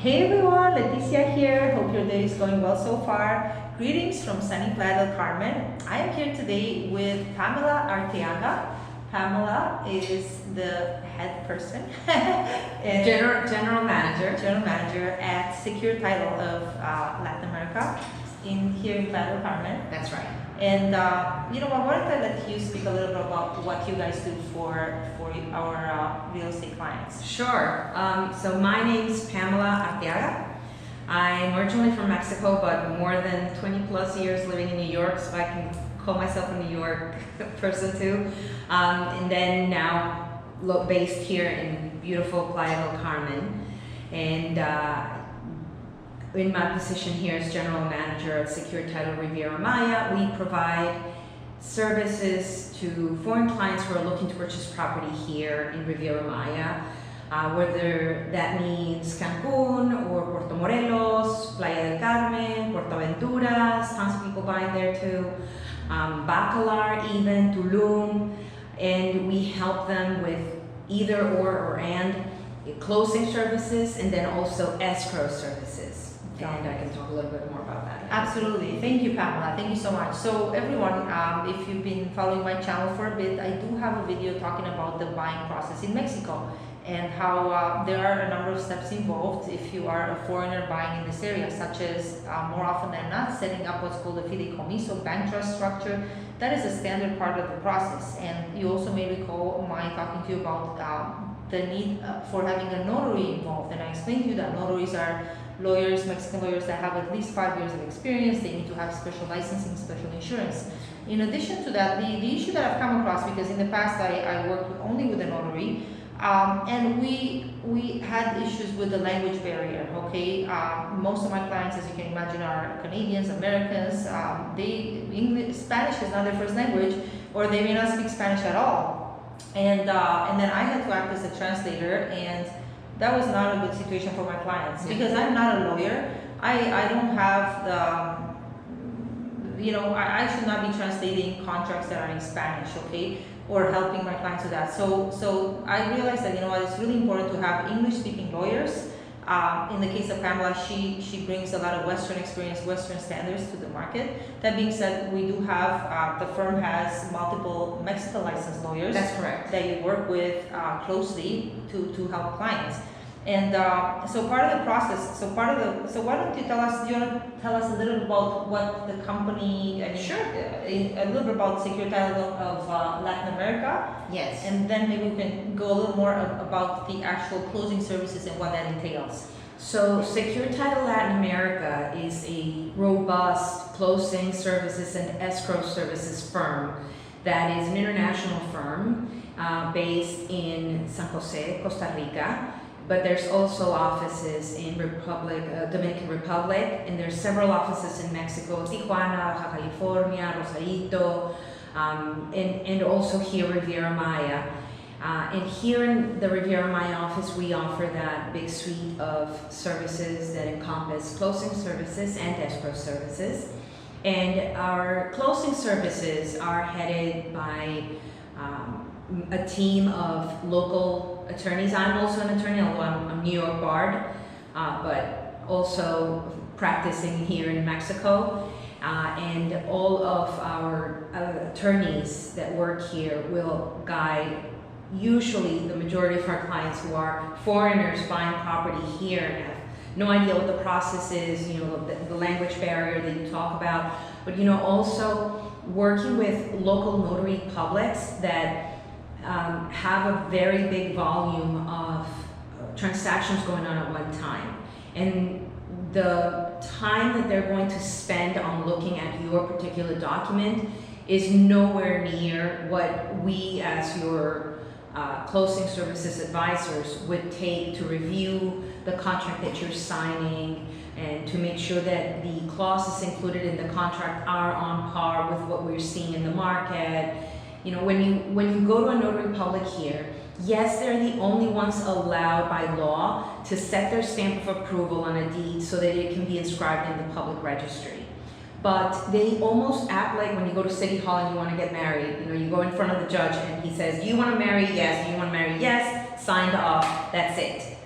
Hey everyone, Leticia here. Hope your day is going well so far. Greetings from sunny Playa del Carmen. I am here today with Pamela Arteaga. Pamela is the head person, and General manager at Secure Title of Latin America here in Playa del Carmen. That's right. And you know, I wanted to let you speak a little bit about what you guys do for our real estate clients. Sure. So my name's Pamela Arteaga. I'm originally from Mexico, but more than 20 plus years living in New York, so I can call myself a New York person too. And then now based here in beautiful Playa del Carmen. And in my position here as General Manager of Secure Title Riviera Maya, we provide services to foreign clients who are looking to purchase property here in Riviera Maya, whether that means Cancun or Puerto Morelos, Playa del Carmen, Puerto Aventuras, tons of people buying there too, Bacalar even, Tulum, and we help them with either or and closing services and then also escrow services. And I can talk a little bit more about that. Absolutely. Thank you, Pamela. Thank you so much. So everyone, if you've been following my channel for a bit, I do have a video talking about the buying process in Mexico and how there are a number of steps involved if you are a foreigner buying in this area, such as more often than not setting up what's called a fideicomiso bank trust structure. That is a standard part of the process. And you also may recall my talking to you about the need for having a notary involved. And I explained to you that notaries are lawyers, Mexican lawyers that have at least 5 years of experience. They need to have special licensing, special insurance. In addition to that, the issue that I've come across, because in the past I worked only with a notary, and we had issues with the language barrier, okay? Most of my clients, as you can imagine, are Canadians, Americans. Spanish is not their first language, or they may not speak Spanish at all. And then I had to act as a translator, and that was not a good situation for my clients because I'm not a lawyer. I don't have the, you know, I should not be translating contracts that are in Spanish, okay, or helping my clients with that. So I realized that, you know what, it's really important to have English-speaking lawyers. In the case of Pamela, she brings a lot of Western experience, Western standards to the market. That being said, we do have, the firm has multiple Mexican licensed lawyers. That's correct. That you work with closely to help clients. And so part of the process, so why don't you tell us, do you want to tell us a little bit about what the company, I mean, sure. A little bit about Secure Title of Latin America? Yes. And then maybe we can go a little more about the actual closing services and what that entails. So Secure Title Latin America is a robust closing services and escrow services firm that is an international firm based in San Jose, Costa Rica. But there's also offices in Dominican Republic, and there's several offices in Mexico, Tijuana, Baja California, Rosarito, and also here Riviera Maya. And here in the Riviera Maya office, we offer that big suite of services that encompass closing services and escrow services. And our closing services are headed by a team of local attorneys. I'm also an attorney, although I'm New York barred, but also practicing here in Mexico. And all of our attorneys that work here will guide usually the majority of our clients who are foreigners buying property here and have no idea what the process is, you know, the language barrier that you talk about, but you know, also working with local notary publics that have a very big volume of transactions going on at one time. And the time that they're going to spend on looking at your particular document is nowhere near what we as your closing services advisors would take to review the contract that you're signing and to make sure that the clauses included in the contract are on par with what we're seeing in the market. You know, when you go to a notary public here, yes, they're the only ones allowed by law to set their stamp of approval on a deed so that it can be inscribed in the public registry. But they almost act like when you go to City Hall and you want to get married, you know, you go in front of the judge and he says, do you want to marry? Yes. Do you want to marry? Yes. Signed off. That's it.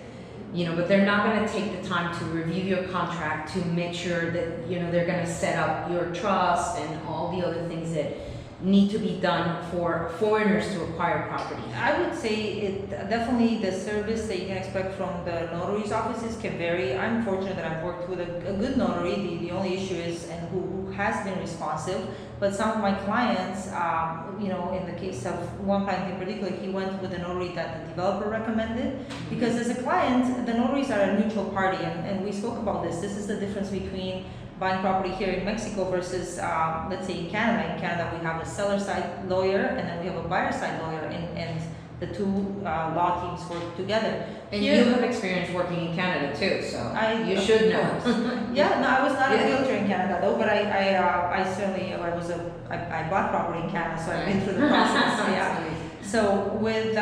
but they're not going to take the time to review your contract to make sure that, they're going to set up your trust and all the other things that need to be done for foreigners to acquire property. I would say it definitely the service that you can expect from the notary's offices can vary. I'm fortunate that I've worked with a good notary. The only issue is and who has been responsive. But some of my clients, in the case of one client in particular, he went with a notary that the developer recommended. Because as a client, the notaries are a neutral party, and we spoke about this. This is the difference between buying property here in Mexico versus, let's say in Canada. In Canada, we have a seller side lawyer and then we have a buyer side lawyer, and the two law teams work together. And here, you have experience working in Canada too, so you should know. Yeah, no, I was not a realtor in Canada though, but I certainly, I bought property in Canada, so I've been through the process. Yeah. So with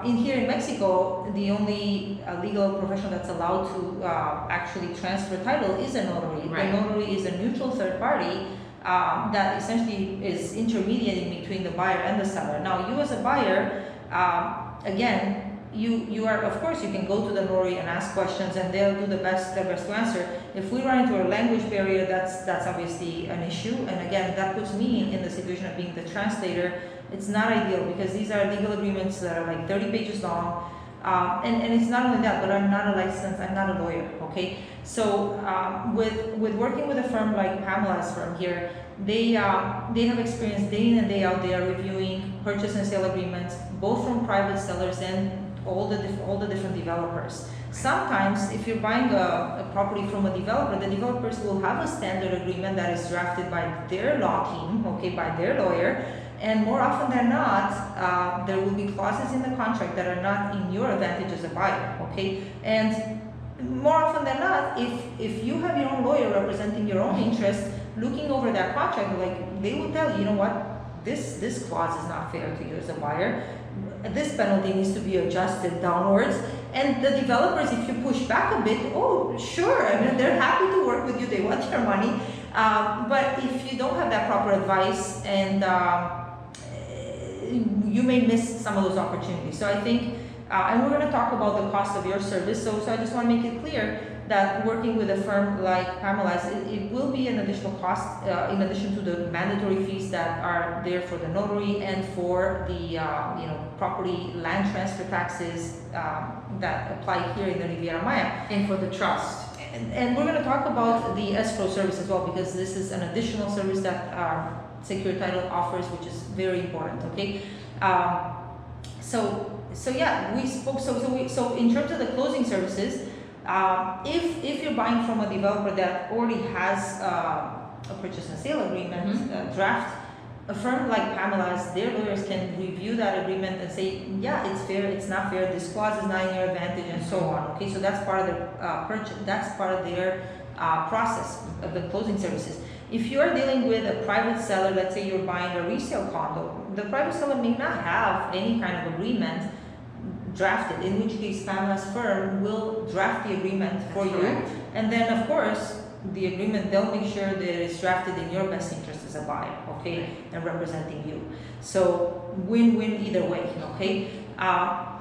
in here in Mexico, the only legal profession that's allowed to actually transfer title is a notary. Right. The notary is a neutral third party that essentially is intermediating between the buyer and the seller. Now, you as a buyer, again, you are, of course, you can go to the notary and ask questions, and they'll do their best to answer. If we run into a language barrier, that's obviously an issue. And again, that puts me in the situation of being the translator. It's not ideal because these are legal agreements that are like 30 pages long. And it's not only that, but I'm not a lawyer, okay? So with working with a firm like Pamela's firm here, they have experience day in and day out. They are reviewing purchase and sale agreements, both from private sellers and all the different developers. Sometimes, if you're buying a property from a developer, the developers will have a standard agreement that is drafted by their law team, okay, by their lawyer. And more often than not, there will be clauses in the contract that are not in your advantage as a buyer, okay? And more often than not, if you have your own lawyer representing your own interest, looking over that contract, like, they will tell you, you know what, this clause is not fair to you as a buyer. This penalty needs to be adjusted downwards. And the developers, if you push back a bit, oh, sure, I mean, they're happy to work with you, they want your money. But if you don't have that proper advice, and you may miss some of those opportunities. So I think, and we're going to talk about the cost of your service. So I just want to make it clear that working with a firm like Pamela's, it will be an additional cost in addition to the mandatory fees that are there for the notary and for the property land transfer taxes that apply here in the Riviera Maya. And for the trust. And we're going to talk about the escrow service as well, because this is an additional service that Secure Title offers, which is very important. Okay, so yeah, we spoke. So in terms of the closing services, if you're buying from a developer that already has a purchase and sale agreement draft, a firm like Pamela's, their lawyers can review that agreement and say, yeah, it's fair, it's not fair, this clause is not in your advantage, and so on. Okay, so that's part of the purchase. That's part of their process of the closing services. If you are dealing with a private seller, let's say you're buying a resale condo, the private seller may not have any kind of agreement drafted, in which case Pamela's firm will draft the agreement for you. And then, of course, the agreement, they'll make sure that it's drafted in your best interest as a buyer, okay, and representing you. So win-win either way, okay?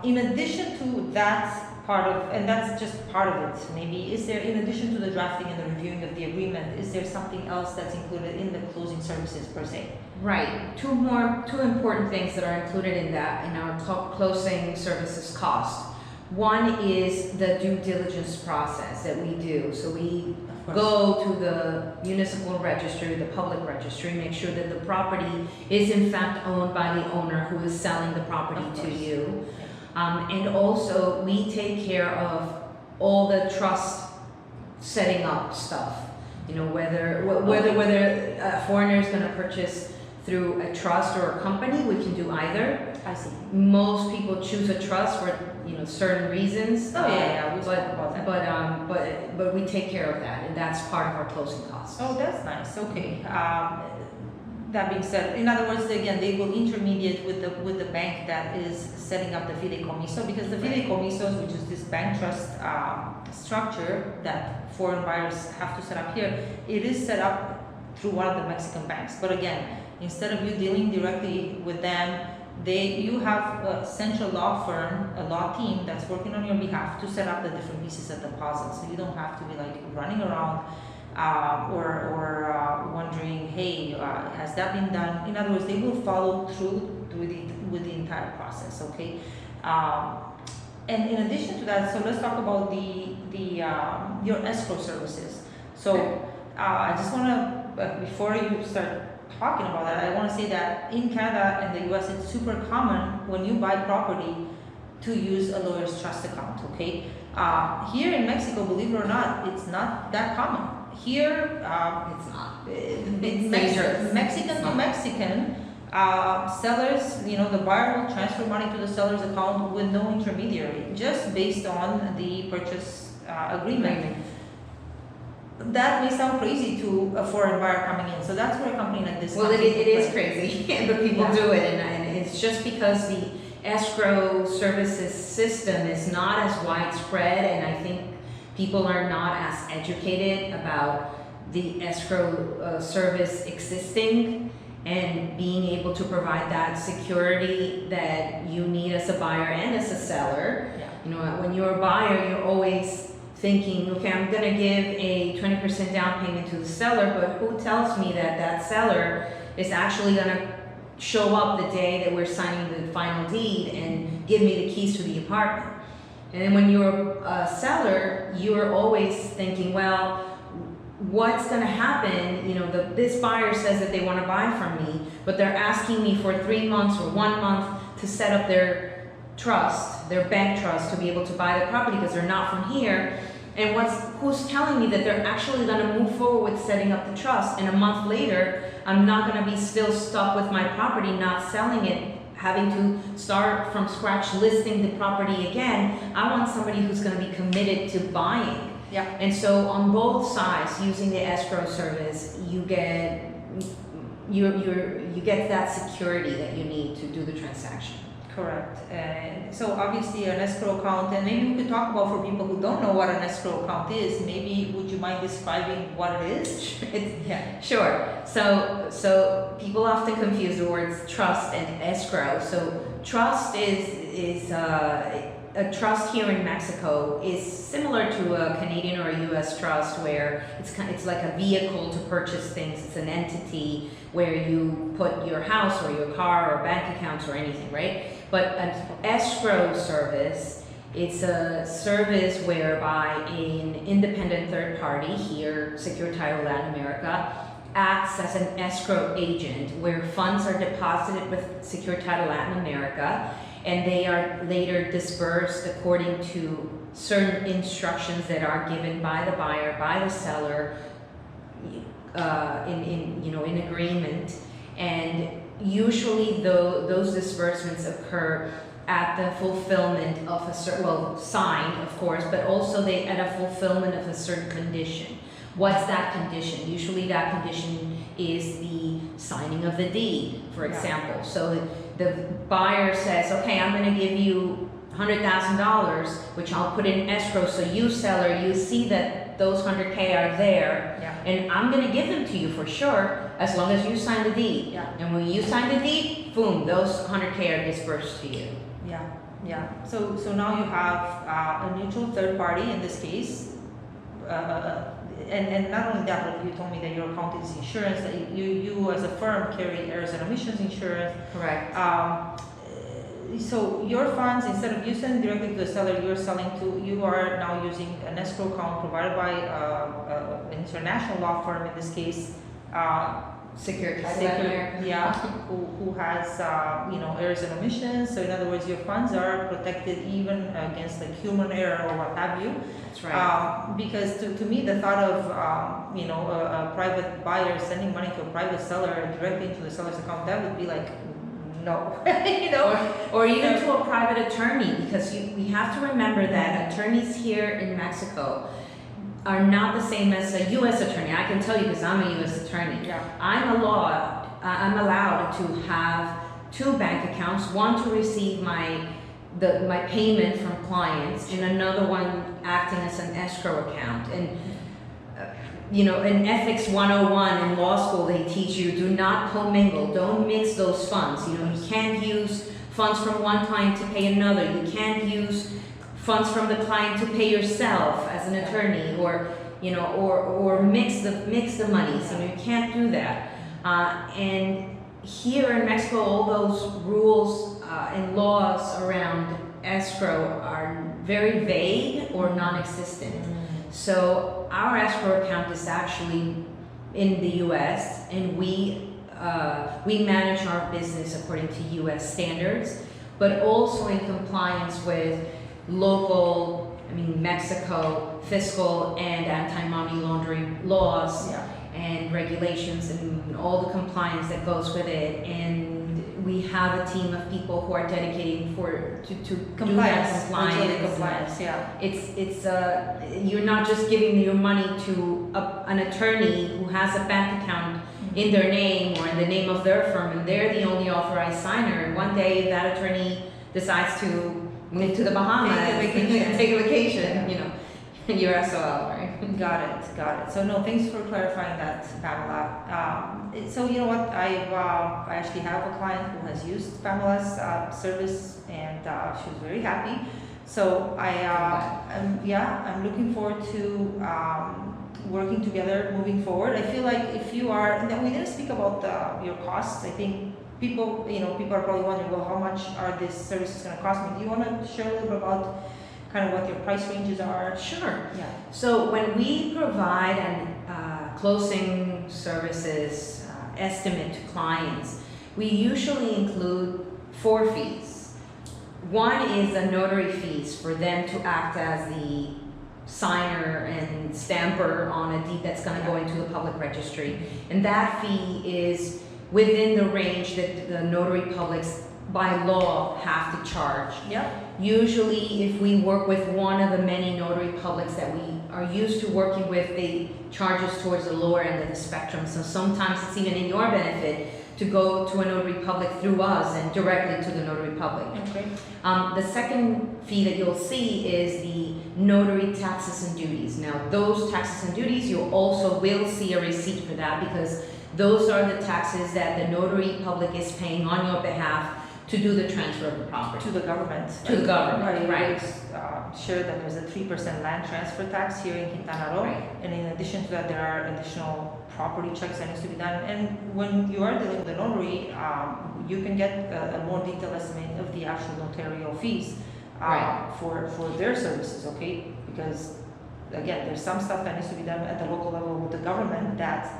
In addition to that part of, and that's just part of it, maybe, is there, in addition to the drafting and the reviewing of the agreement, is there something else that's included in the closing services per se? Right. Two important things that are included in our closing services cost. One is the due diligence process that we do. So we go to the municipal registry, the public registry, make sure that the property is in fact owned by the owner who is selling the property to you. And also we take care of all the trust setting up stuff. You know, whether a foreigner is going to purchase through a trust or a company, we can do either. I see. Most people choose a trust for certain reasons. Oh yeah, we spoke about that. But we take care of that, and that's part of our closing costs. Oh, that's nice. Okay. That being said, in other words, again, they will intermediate with the bank that is setting up the fideicomiso, because the fideicomisos, which is this bank trust structure that foreign buyers have to set up here, it is set up through one of the Mexican banks. But again, instead of you dealing directly with them, you have a central law firm, a law team that's working on your behalf to set up the different pieces of the puzzle. So you don't have to be like running around or wondering, hey, has that been done? In other words, they will follow through with the entire process. Okay. And in addition to that, so let's talk about your escrow services. So I just want to, before you start talking about that, I want to say that in Canada and the US, it's super common when you buy property to use a lawyer's trust account, okay? Here in Mexico, believe it or not, it's not that common. Here, It's not. Mexican to Mexican, sellers, the buyer will transfer money to the seller's account with no intermediary, just based on the purchase agreement. That may sound crazy to a foreign buyer coming in, so that's where a company like this. Well, it is crazy, but people do it, and it's just because the escrow services system is not as widespread, and I think people are not as educated about the escrow service existing and being able to provide that security that you need as a buyer and as a seller. Yeah. When you're a buyer, you're always thinking, okay, I'm gonna give a 20% down payment to the seller, but who tells me that that seller is actually gonna show up the day that we're signing the final deed and give me the keys to the apartment? And then when you're a seller, you're always thinking, well, what's gonna happen? This buyer says that they wanna buy from me, but they're asking me for 3 months or 1 month to set up their trust, their bank trust, to be able to buy the property because they're not from here. And who's telling me that they're actually gonna move forward with setting up the trust, and a month later, I'm not gonna be still stuck with my property, not selling it, having to start from scratch listing the property again. I want somebody who's gonna be committed to buying. Yeah. And so on both sides, using the escrow service, you get that security that you need to do the transaction. Correct. And so obviously an escrow account, and maybe we could talk about, for people who don't know what an escrow account is, maybe would you mind describing what it is? Sure. So people often confuse the words trust and escrow. So trust is a trust here in Mexico is similar to a Canadian or a U.S. trust, where it's like a vehicle to purchase things. It's an entity where you put your house or your car or bank accounts or anything, right? But an escrow service, it's a service whereby an independent third party, here Secure Title Latin America, acts as an escrow agent where funds are deposited with Secure Title Latin America, and they are later dispersed according to certain instructions that are given by the buyer, by the seller, in agreement. And usually those disbursements occur at the fulfillment of a certain, signed of course, but also at a fulfillment of a certain condition. What's that condition? Usually that condition is the signing of the deed, for example. So the buyer says, okay, I'm gonna give you $100,000, which I'll put in escrow, so you, seller, you see that those 100K are there, and I'm gonna give them to you for sure, as long as you sign the deed. And when you sign the deed, boom, those 100K are dispersed to you. So now you have a neutral third party in this case, and not only that, but you told me that your account is insurance, that you as a firm carry errors and omissions insurance. Correct. So your funds, instead of you sending directly to the seller, you are now using an escrow account provided by an international law firm, in this case, Secure Title, who has errors and omissions. So in other words, your funds are protected even against like human error or what have you. That's right. Because to me, the thought of a private buyer sending money to a private seller directly into the seller's account, that would be like no, or even to a private attorney, because we have to remember that attorneys here in Mexico are not the same as a U.S. attorney. I can tell you because I'm a U.S. attorney. I'm allowed to have 2 bank accounts, one to receive my payment from clients, and another one acting as an escrow account. And in ethics 101 in law school, they teach you do not commingle, don't mix those funds. You can't use funds from one client to pay another. You can't use funds from the client to pay yourself as an attorney, or mix the money. So you can't do that. And here in Mexico, all those rules and laws around escrow are very vague or non-existent. So our escrow account is actually in the U.S. and we manage our business according to U.S. standards, but also in compliance with local, Mexico fiscal and anti-money laundering laws and regulations and all the compliance that goes with it. And we have a team of people who are dedicated to compliance. Compliance. Yeah. It's you're not just giving your money to an attorney who has a bank account in their name or in the name of their firm, and they're the only authorized signer. And one day that attorney decides to move to the Bahamas, take a vacation, you're SOL, right? Got it. So no, thanks for clarifying that, Pamela. So you know what, I actually have a client who has used Pamela's service, and she was very happy. So I'm looking forward to working together moving forward. I feel like if you are, and we didn't speak about your costs. I think people are probably wondering, well, how much are these services going to cost me? Do you want to share a little bit about kind of what your price ranges are? Sure. Yeah. So when we provide an closing services estimate to clients, we usually include 4 fees. One is the notary fees for them to act as the signer and stamper on a deed that's going to go into the public registry. And that fee is within the range that the notary publics by law have to charge. Yeah. Usually, if we work with one of the many notary publics that we are used to working with, they charge us towards the lower end of the spectrum. So sometimes it's even in your benefit to go to a notary public through us and directly to the notary public. Okay. The second fee that you'll see is the notary taxes and duties. Now, those taxes and duties, you also will see a receipt for that, because those are the taxes that the notary public is paying on your behalf to do the transfer of the property. To the government. To the government, right. Sure that there's a 3% land transfer tax here in Quintana Roo. Right. And in addition to that, there are additional property checks that needs to be done. And when you are dealing with a notary, you can get a more detailed estimate of the actual notarial fees for their services, okay? Because again, there's some stuff that needs to be done at the local level with the government that's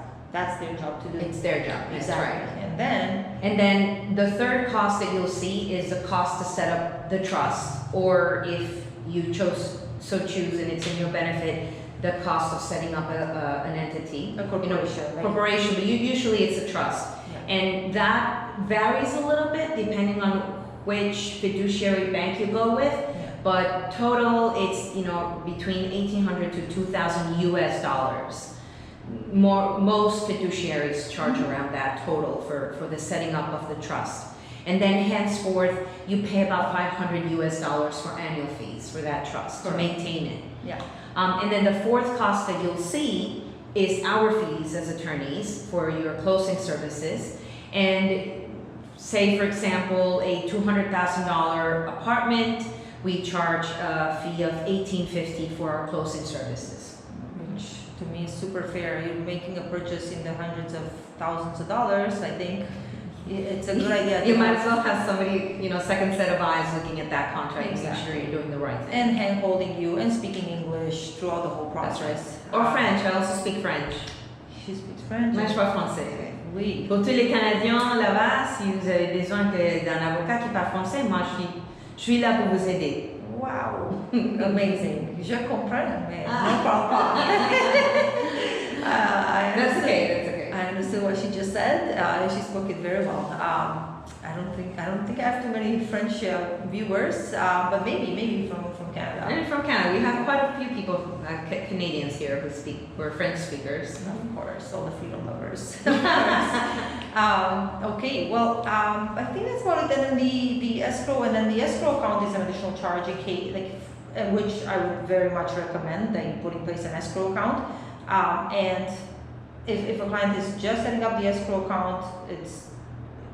their job to do. It's their job, that's Exactly. right. And then the third cost that you'll see is the cost to set up the trust, or if you choose and it's in your benefit, the cost of setting up an entity. a corporation. right? Corporation, but usually it's a trust. Yeah. And that varies a little bit depending on which fiduciary bank you go with. Yeah. But total, it's between $1,800 to $2,000 US. Most fiduciaries charge around that total for the setting up of the trust. And then henceforth, you pay about $500 US for annual fees for that trust to maintain it. Yeah. And then the fourth cost that you'll see is our fees as attorneys for your closing services. And say, for example, a $200,000 apartment, we charge a fee of $1,850 for our closing services. Which to me is super fair. You're making a purchase in the hundreds of thousands of dollars. I think it's a good idea. You might as well have somebody, second set of eyes looking at that contract, Exactly. making sure you're doing the right thing. And hand holding you and speaking English throughout the whole That's process. right. Or French, I also speak French. She speaks French. Moi, je parle français. Oui. Pour tous les Canadiens là-bas, si vous avez besoin d'un avocat qui parle français, moi, je suis là pour vous aider. Wow. Amazing. Je comprends, mais no problem. That's okay. I understood what she just said. She spoke it very well. I don't think I have too many French viewers, but maybe from Canada. I'm from Canada. We have quite a few people, Canadians here who are French speakers. Of course, all the freedom lovers. Okay, well, I think that's about it. And then the escrow, and then the escrow account is an additional charge, which I would very much recommend that you put in place an escrow account. And if a client is just setting up the escrow account, it's,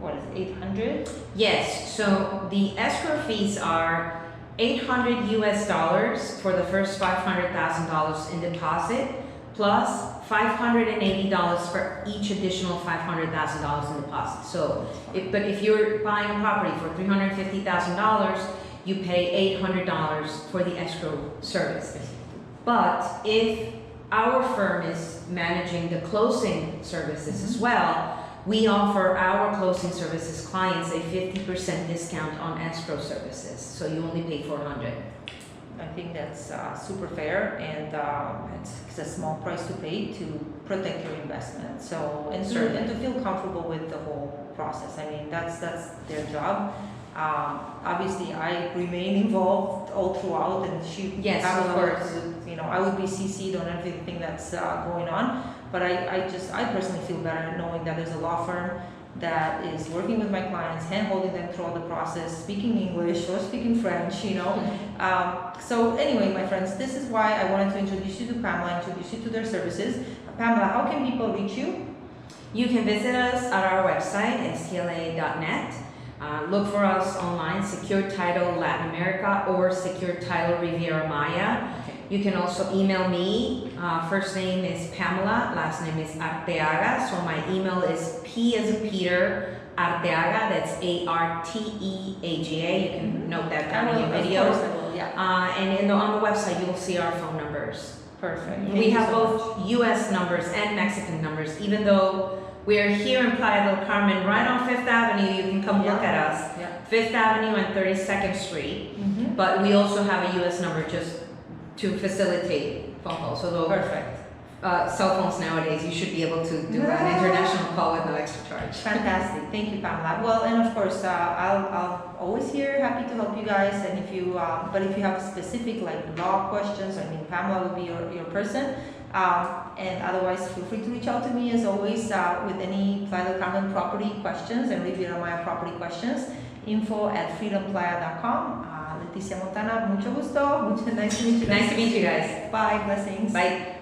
what is it, 800? Yes, so the escrow fees are $800 US for the first $500,000 in deposit, plus $580 for each additional $500,000 in deposit. So, if you're buying a property for $350,000, you pay $800 for the escrow service. But if our firm is managing the closing services as well, we offer our closing services clients a 50% discount on escrow services. So you only pay $400. I think that's super fair, and it's a small price to pay to protect your investment. So, and to feel comfortable with the whole process. I mean, that's their job. Obviously, I remain involved all throughout, and Yes, of course. I would be CC'd on everything that's going on. But I personally feel better knowing that there's a law firm that is working with my clients, hand-holding them throughout the process, speaking English or speaking French, So anyway, my friends, this is why I wanted to introduce you to Pamela, introduce you to their services. Pamela, how can people reach you? You can visit us at our website, stla.net. Look for us online, Secure Title Latin America or Secure Title Riviera Maya. You can also email me. First name is Pamela, last name is Arteaga. So my email is P as in Peter, Arteaga, that's Arteaga. You can note that down in your video. And on the website, you will see our phone numbers. Perfect. We have both US numbers and Mexican numbers, even though we're here in Playa del Carmen, right on 5th Avenue. You can come look at us. 5th Avenue and 32nd Street. But we also have a US number just to facilitate phone calls. So perfect. Cell phones nowadays, you should be able to do an international call with no extra charge. Fantastic. Thank you, Pamela. Well, and of course, I'll always here, happy to help you guys. And if you, but if you have specific law questions, I mean, Pamela will be your person. And otherwise, feel free to reach out to me as always with any Playa del Carmen property questions and Riviera Maya property questions. info@freedomplaya.com. Leticia Montana, mucho gusto. Nice to meet you guys. Nice to meet you guys. Bye. Blessings. Bye.